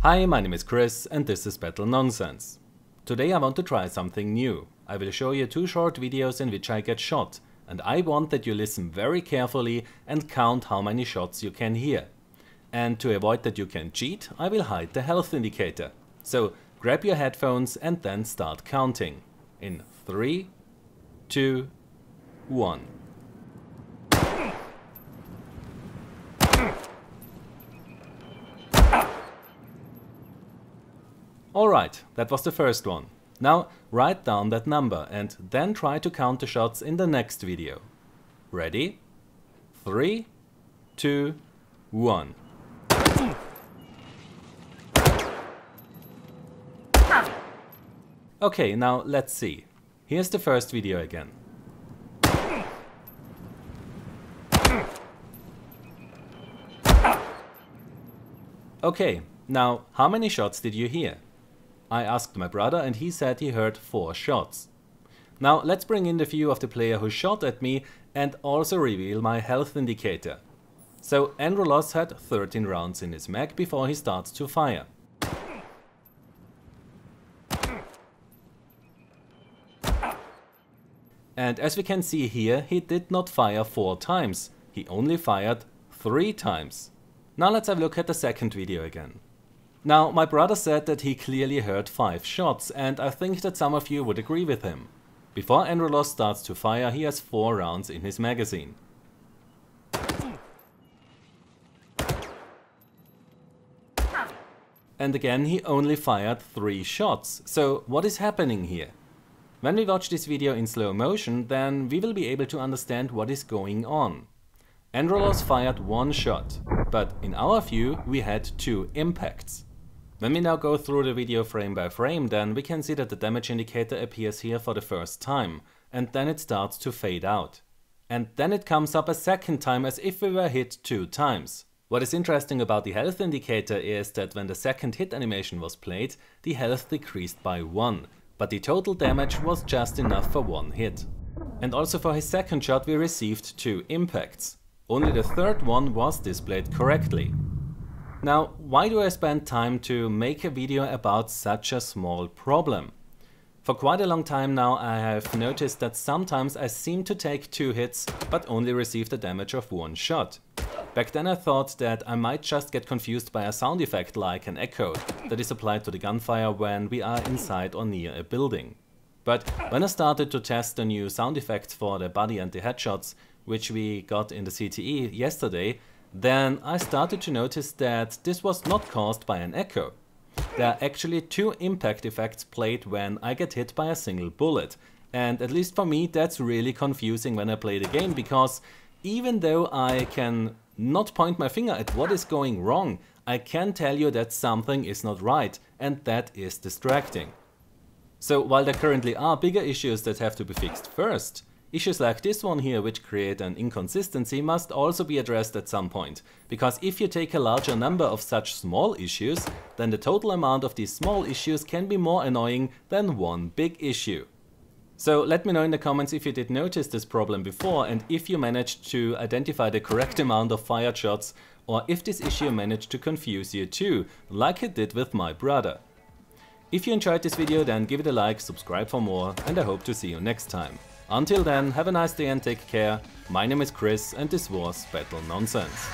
Hi, my name is Chris and this is Battle Nonsense. Today I want to try something new. I will show you 2 short videos in which I get shot, and I want that you listen very carefully and count how many shots you can hear. And to avoid that you can cheat, I will hide the health indicator. So grab your headphones and then start counting. In 3, 2, 1. Alright, that was the first one. Now write down that number and then try to count the shots in the next video. Ready? 3, 2, 1. Okay, now let's see. Here's the first video again. Okay, now how many shots did you hear? I asked my brother and he said he heard 4 shots. Now let's bring in the view of the player who shot at me and also reveal my health indicator. So Androlos had 13 rounds in his mag before he starts to fire. And as we can see here, he did not fire 4 times, he only fired 3 times. Now let's have a look at the second video again. Now, my brother said that he clearly heard 5 shots, and I think that some of you would agree with him. Before Androlos starts to fire, he has 4 rounds in his magazine. And again, he only fired 3 shots. So what is happening here? When we watch this video in slow motion, then we will be able to understand what is going on. Androlos fired 1 shot, but in our view, we had 2 impacts. When we now go through the video frame by frame, then we can see that the damage indicator appears here for the first time, and then it starts to fade out. And then it comes up a second time as if we were hit 2 times. What is interesting about the health indicator is that when the second hit animation was played, the health decreased by 1, but the total damage was just enough for 1 hit. And also for his second shot we received 2 impacts. Only the third one was displayed correctly. Now, why do I spend time to make a video about such a small problem? For quite a long time now I have noticed that sometimes I seem to take 2 hits but only receive the damage of 1 shot. Back then I thought that I might just get confused by a sound effect like an echo that is applied to the gunfire when we are inside or near a building. But when I started to test the new sound effects for the body and the headshots, which we got in the CTE yesterday, then I started to notice that this was not caused by an echo. There are actually 2 impact effects played when I get hit by a single bullet, and at least for me that's really confusing when I play the game, because even though I can not point my finger at what is going wrong, I can tell you that something is not right, and that is distracting. So while there currently are bigger issues that have to be fixed first, issues like this one here, which create an inconsistency, must also be addressed at some point, because if you take a larger number of such small issues, then the total amount of these small issues can be more annoying than one big issue. So let me know in the comments if you did notice this problem before and if you managed to identify the correct amount of fired shots, or if this issue managed to confuse you too, like it did with my brother. If you enjoyed this video, then give it a like, subscribe for more, and I hope to see you next time. Until then, have a nice day and take care. My name is Chris and this was Battle Nonsense.